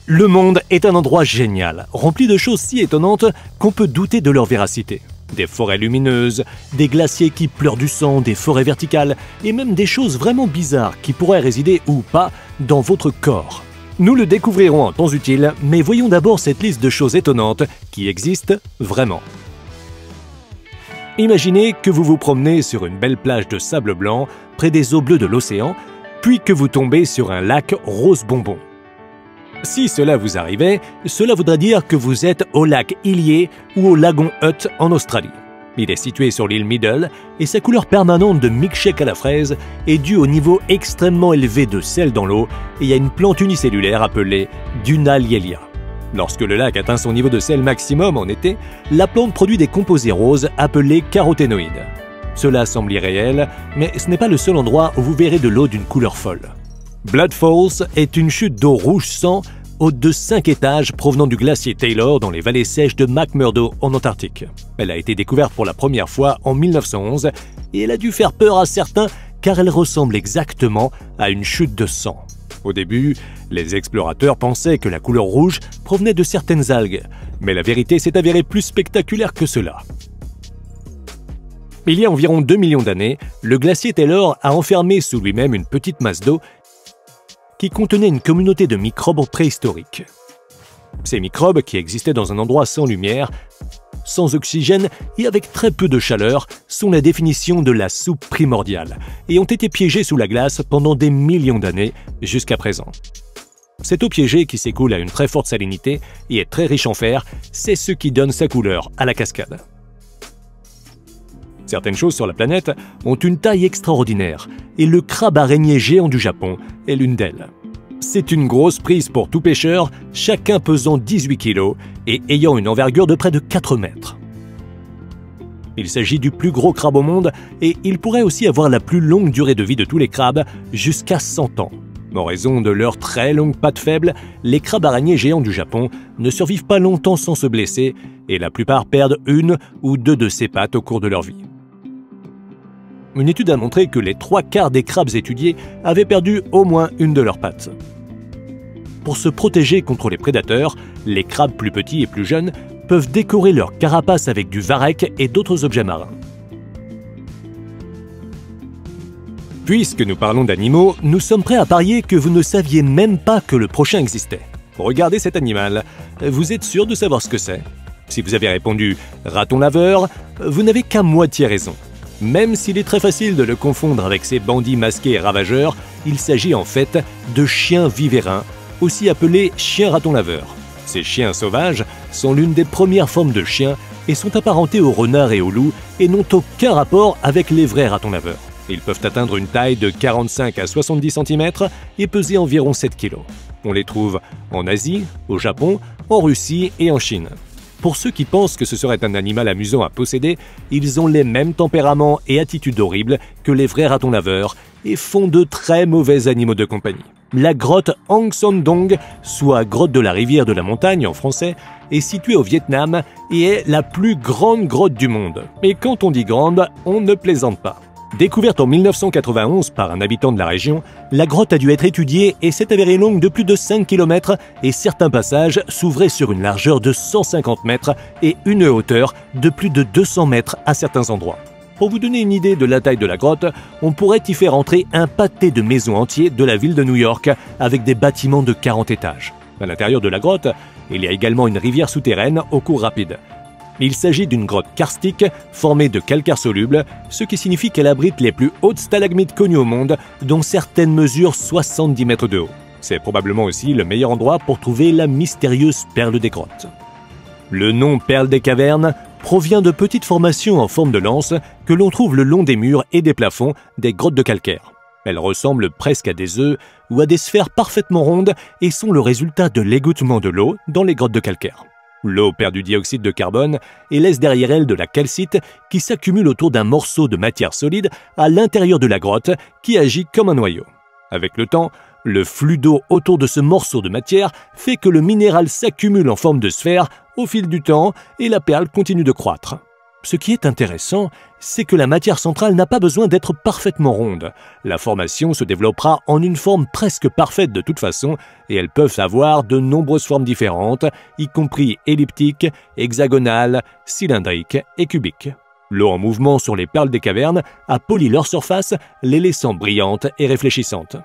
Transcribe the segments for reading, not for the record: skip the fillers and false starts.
Le monde est un endroit génial, rempli de choses si étonnantes qu'on peut douter de leur véracité. Des forêts lumineuses, des glaciers qui pleurent du sang, des forêts verticales, et même des choses vraiment bizarres qui pourraient résider ou pas dans votre corps. Nous le découvrirons en temps utile, mais voyons d'abord cette liste de choses étonnantes qui existent vraiment. Imaginez que vous vous promenez sur une belle plage de sable blanc près des eaux bleues de l'océan, puis que vous tombez sur un lac rose bonbon. Si cela vous arrivait, cela voudrait dire que vous êtes au lac Ilié ou au lagon Hutt en Australie. Il est situé sur l'île Middle et sa couleur permanente de milkshake à la fraise est due au niveau extrêmement élevé de sel dans l'eau et à une plante unicellulaire appelée Dunaliella. Lorsque le lac atteint son niveau de sel maximum en été, la plante produit des composés roses appelés caroténoïdes. Cela semble irréel, mais ce n'est pas le seul endroit où vous verrez de l'eau d'une couleur folle. Blood Falls est une chute d'eau rouge sang haute de 5 étages provenant du glacier Taylor dans les vallées sèches de McMurdo en Antarctique. Elle a été découverte pour la première fois en 1911 et elle a dû faire peur à certains car elle ressemble exactement à une chute de sang. Au début, les explorateurs pensaient que la couleur rouge provenait de certaines algues, mais la vérité s'est avérée plus spectaculaire que cela. Il y a environ 2 millions d'années, le glacier Taylor a enfermé sous lui-même une petite masse d'eau qui contenait une communauté de microbes préhistoriques. Ces microbes, qui existaient dans un endroit sans lumière, sans oxygène et avec très peu de chaleur, sont la définition de la soupe primordiale et ont été piégés sous la glace pendant des millions d'années jusqu'à présent. Cette eau piégée qui s'écoule à une très forte salinité et est très riche en fer, c'est ce qui donne sa couleur à la cascade. Certaines choses sur la planète ont une taille extraordinaire et le crabe araignée géant du Japon est l'une d'elles. C'est une grosse prise pour tout pêcheur, chacun pesant 18 kg et ayant une envergure de près de 4 mètres. Il s'agit du plus gros crabe au monde et il pourrait aussi avoir la plus longue durée de vie de tous les crabes, jusqu'à 100 ans. En raison de leurs très longues pattes faibles, les crabes araignées géants du Japon ne survivent pas longtemps sans se blesser et la plupart perdent une ou deux de ces pattes au cours de leur vie. Une étude a montré que les 3/4 des crabes étudiés avaient perdu au moins une de leurs pattes. Pour se protéger contre les prédateurs, les crabes plus petits et plus jeunes peuvent décorer leur carapace avec du varech et d'autres objets marins. Puisque nous parlons d'animaux, nous sommes prêts à parier que vous ne saviez même pas que le prochain existait. Regardez cet animal. Vous êtes sûr de savoir ce que c'est? Si vous avez répondu « raton laveur », vous n'avez qu'à moitié raison. Même s'il est très facile de le confondre avec ces bandits masqués et ravageurs, il s'agit en fait de chiens vivérins, aussi appelés chiens ratons laveurs. Ces chiens sauvages sont l'une des premières formes de chiens et sont apparentés aux renards et aux loups et n'ont aucun rapport avec les vrais ratons laveurs. Ils peuvent atteindre une taille de 45 à 70 cm et peser environ 7 kg. On les trouve en Asie, au Japon, en Russie et en Chine. Pour ceux qui pensent que ce serait un animal amusant à posséder, ils ont les mêmes tempéraments et attitudes horribles que les vrais ratons laveurs et font de très mauvais animaux de compagnie. La grotte Hang Son Dong, soit grotte de la rivière de la montagne en français, est située au Vietnam et est la plus grande grotte du monde. Et quand on dit grande, on ne plaisante pas. Découverte en 1991 par un habitant de la région, la grotte a dû être étudiée et s'est avérée longue de plus de 5 km et certains passages s'ouvraient sur une largeur de 150 mètres et une hauteur de plus de 200 mètres à certains endroits. Pour vous donner une idée de la taille de la grotte, on pourrait y faire entrer un pâté de maisons entier de la ville de New York avec des bâtiments de 40 étages. À l'intérieur de la grotte, il y a également une rivière souterraine au cours rapide. Il s'agit d'une grotte karstique formée de calcaire soluble, ce qui signifie qu'elle abrite les plus hautes stalagmites connues au monde, dont certaines mesurent 70 mètres de haut. C'est probablement aussi le meilleur endroit pour trouver la mystérieuse perle des grottes. Le nom perle des cavernes provient de petites formations en forme de lance que l'on trouve le long des murs et des plafonds des grottes de calcaire. Elles ressemblent presque à des œufs ou à des sphères parfaitement rondes et sont le résultat de l'égouttement de l'eau dans les grottes de calcaire. L'eau perd du dioxyde de carbone et laisse derrière elle de la calcite qui s'accumule autour d'un morceau de matière solide à l'intérieur de la grotte qui agit comme un noyau. Avec le temps, le flux d'eau autour de ce morceau de matière fait que le minéral s'accumule en forme de sphère au fil du temps et la perle continue de croître. Ce qui est intéressant, c'est que la matière centrale n'a pas besoin d'être parfaitement ronde. La formation se développera en une forme presque parfaite de toute façon, et elles peuvent avoir de nombreuses formes différentes, y compris elliptiques, hexagonales, cylindriques et cubiques. L'eau en mouvement sur les perles des cavernes a poli leur surface, les laissant brillantes et réfléchissantes.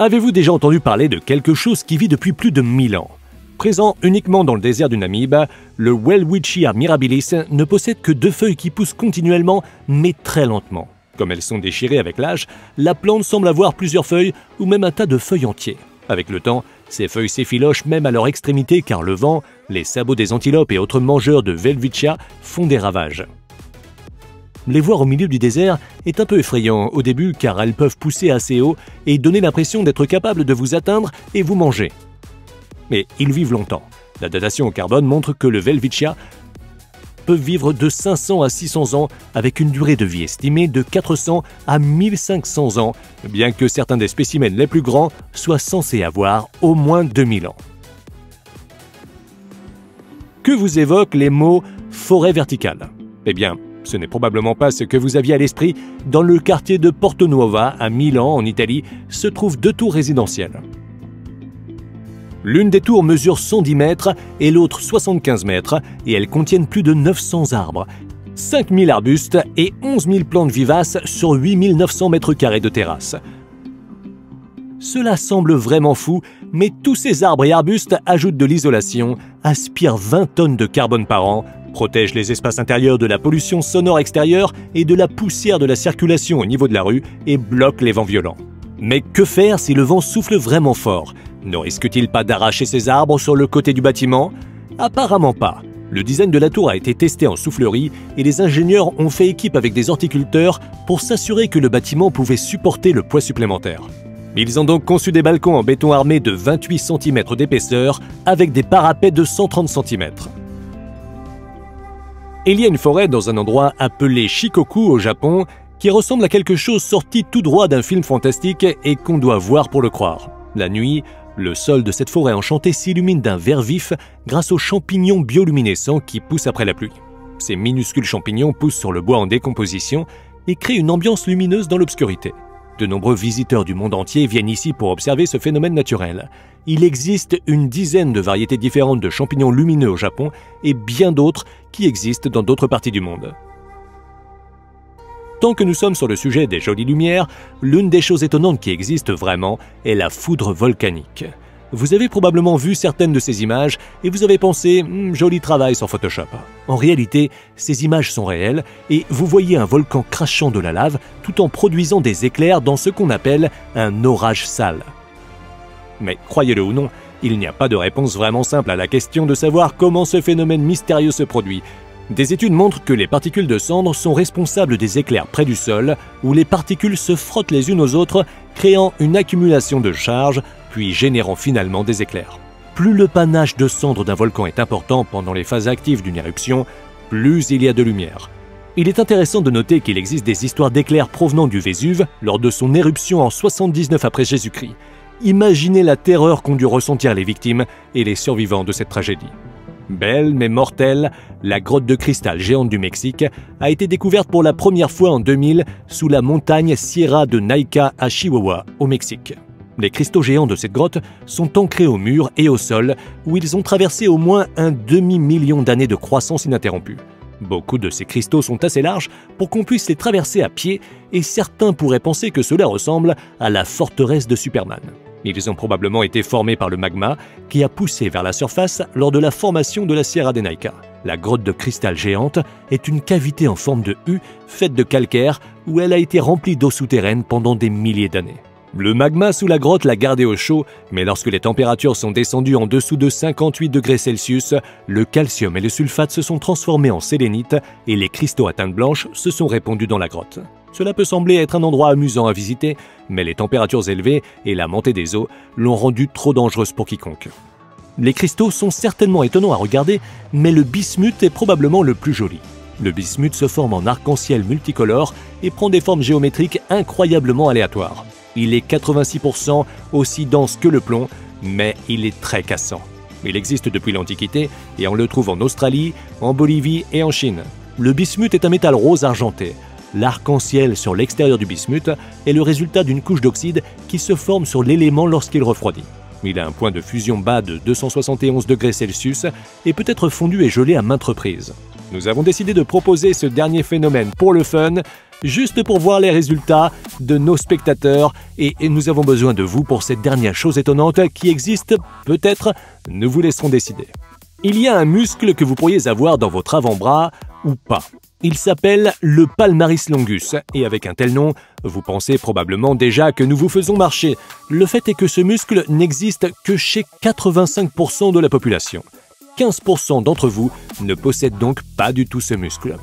Avez-vous déjà entendu parler de quelque chose qui vit depuis plus de 1000 ans? Présent uniquement dans le désert du Namib, le Welwitschia mirabilis ne possède que 2 feuilles qui poussent continuellement, mais très lentement. Comme elles sont déchirées avec l'âge, la plante semble avoir plusieurs feuilles ou même un tas de feuilles entiers. Avec le temps, ces feuilles s'effilochent même à leur extrémité car le vent, les sabots des antilopes et autres mangeurs de Welwitschia font des ravages. Les voir au milieu du désert est un peu effrayant au début car elles peuvent pousser assez haut et donner l'impression d'être capables de vous atteindre et vous manger. Mais ils vivent longtemps. La datation au carbone montre que le Welwitschia peut vivre de 500 à 600 ans avec une durée de vie estimée de 400 à 1500 ans, bien que certains des spécimens les plus grands soient censés avoir au moins 2000 ans. Que vous évoquent les mots « forêt verticale » ? Eh bien, ce n'est probablement pas ce que vous aviez à l'esprit. Dans le quartier de Porto Nuova, à Milan, en Italie, se trouvent 2 tours résidentielles. L'une des tours mesure 110 mètres et l'autre 75 mètres et elles contiennent plus de 900 arbres, 5000 arbustes et 11 000 plantes vivaces sur 8 900 mètres carrés de terrasse. Cela semble vraiment fou, mais tous ces arbres et arbustes ajoutent de l'isolation, aspirent 20 tonnes de carbone par an, protègent les espaces intérieurs de la pollution sonore extérieure et de la poussière de la circulation au niveau de la rue et bloquent les vents violents. Mais que faire si le vent souffle vraiment fort? Ne risque-t-il pas d'arracher ces arbres sur le côté du bâtiment? Apparemment pas. Le design de la tour a été testé en soufflerie et les ingénieurs ont fait équipe avec des horticulteurs pour s'assurer que le bâtiment pouvait supporter le poids supplémentaire. Ils ont donc conçu des balcons en béton armé de 28 cm d'épaisseur avec des parapets de 130 cm. Il y a une forêt dans un endroit appelé Shikoku au Japon qui ressemble à quelque chose sorti tout droit d'un film fantastique et qu'on doit voir pour le croire. La nuit, le sol de cette forêt enchantée s'illumine d'un vert vif grâce aux champignons bioluminescents qui poussent après la pluie. Ces minuscules champignons poussent sur le bois en décomposition et créent une ambiance lumineuse dans l'obscurité. De nombreux visiteurs du monde entier viennent ici pour observer ce phénomène naturel. Il existe une dizaine de variétés différentes de champignons lumineux au Japon et bien d'autres qui existent dans d'autres parties du monde. Tant que nous sommes sur le sujet des jolies lumières, l'une des choses étonnantes qui existent vraiment est la foudre volcanique. Vous avez probablement vu certaines de ces images et vous avez pensé « joli travail sur Photoshop ». En réalité, ces images sont réelles et vous voyez un volcan crachant de la lave tout en produisant des éclairs dans ce qu'on appelle un orage sale. Mais croyez-le ou non, il n'y a pas de réponse vraiment simple à la question de savoir comment ce phénomène mystérieux se produit. Des études montrent que les particules de cendres sont responsables des éclairs près du sol, où les particules se frottent les unes aux autres, créant une accumulation de charge, puis générant finalement des éclairs. Plus le panache de cendres d'un volcan est important pendant les phases actives d'une éruption, plus il y a de lumière. Il est intéressant de noter qu'il existe des histoires d'éclairs provenant du Vésuve lors de son éruption en 79 après Jésus-Christ. Imaginez la terreur qu'ont dû ressentir les victimes et les survivants de cette tragédie. Belle mais mortelle, la grotte de cristal géante du Mexique a été découverte pour la première fois en 2000 sous la montagne Sierra de Naica à Chihuahua, au Mexique. Les cristaux géants de cette grotte sont ancrés au mur et au sol où ils ont traversé au moins un demi-million d'années de croissance ininterrompue. Beaucoup de ces cristaux sont assez larges pour qu'on puisse les traverser à pied et certains pourraient penser que cela ressemble à la forteresse de Superman. Ils ont probablement été formés par le magma qui a poussé vers la surface lors de la formation de la Sierra de Naica. La grotte de cristal géante est une cavité en forme de U faite de calcaire où elle a été remplie d'eau souterraine pendant des milliers d'années. Le magma sous la grotte l'a gardé au chaud, mais lorsque les températures sont descendues en dessous de 58 degrés Celsius, le calcium et le sulfate se sont transformés en sélénite et les cristaux à teinte blanche se sont répandus dans la grotte. Cela peut sembler être un endroit amusant à visiter, mais les températures élevées et la montée des eaux l'ont rendue trop dangereuse pour quiconque. Les cristaux sont certainement étonnants à regarder, mais le bismuth est probablement le plus joli. Le bismuth se forme en arc-en-ciel multicolore et prend des formes géométriques incroyablement aléatoires. Il est 86% aussi dense que le plomb, mais il est très cassant. Il existe depuis l'Antiquité et on le trouve en Australie, en Bolivie et en Chine. Le bismuth est un métal rose argenté. L'arc-en-ciel sur l'extérieur du bismuth est le résultat d'une couche d'oxyde qui se forme sur l'élément lorsqu'il refroidit. Il a un point de fusion bas de 271 degrés Celsius et peut être fondu et gelé à maintes reprises. Nous avons décidé de proposer ce dernier phénomène pour le fun, juste pour voir les résultats de nos spectateurs, et nous avons besoin de vous pour cette dernière chose étonnante qui existe, peut-être, nous vous laisserons décider. Il y a un muscle que vous pourriez avoir dans votre avant-bras ou pas. Il s'appelle le palmaris longus, et avec un tel nom, vous pensez probablement déjà que nous vous faisons marcher. Le fait est que ce muscle n'existe que chez 85% de la population. 15% d'entre vous ne possèdent donc pas du tout ce muscle.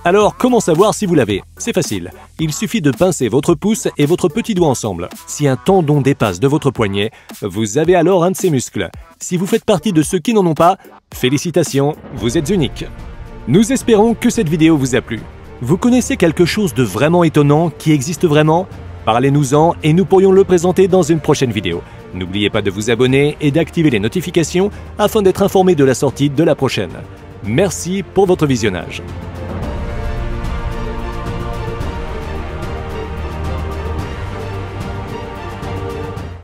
Alors, comment savoir si vous l'avez? C'est facile. Il suffit de pincer votre pouce et votre petit doigt ensemble. Si un tendon dépasse de votre poignet, vous avez alors un de ces muscles. Si vous faites partie de ceux qui n'en ont pas, félicitations, vous êtes unique. Nous espérons que cette vidéo vous a plu. Vous connaissez quelque chose de vraiment étonnant qui existe vraiment? Parlez-nous-en et nous pourrions le présenter dans une prochaine vidéo. N'oubliez pas de vous abonner et d'activer les notifications afin d'être informé de la sortie de la prochaine. Merci pour votre visionnage.